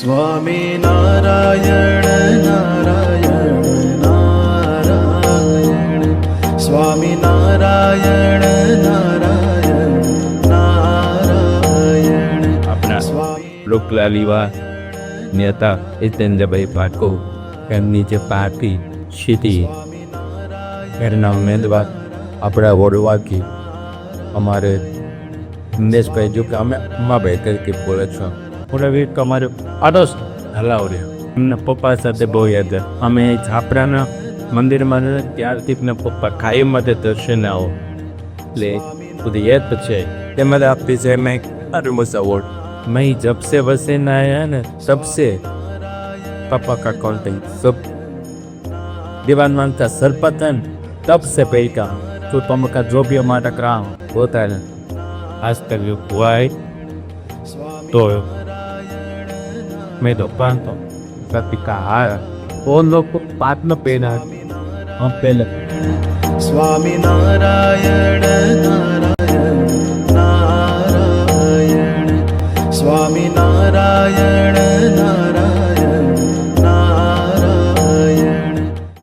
સ્વામી નારાયણ નારાયણ નારાયણ સ્વામી નારાયણ નારાયણ નારાયણ. આપણા લોકલાલીવા નેતા હિતેન્દ્રભાઈ પાટકો એમની જે પાર્ટી સિટી એના ઉમેદવાર આપણા વડવાથી અમારે નિલેશભાઈ જો કે અમે અમાભાઈ તરીકે બોલે છો પૂરા વીક અમારે આડોશ હલાવ રહ્યો એમના પપ્પા સાથે બહુ યાદ અમે છાપરાના મંદિરમાં ત્યારથી એમના પપ્પા કાયમ માટે દર્શન આવો એટલે બધી યાદ છે તેમાં આપતી છે મેં અરુમસ અવોર્ડ मैं जब से वसे न आया ना तब से पापा का कॉन्टेक्ट सब दीवान मानता सरपतन तब से पे का तो तुम का जो भी हमारा काम होता है ना आज तक हुआ है तो मैं तो पानता कभी कहा वो लोग को बात में पहना हम पहले સ્વામી નારાયણ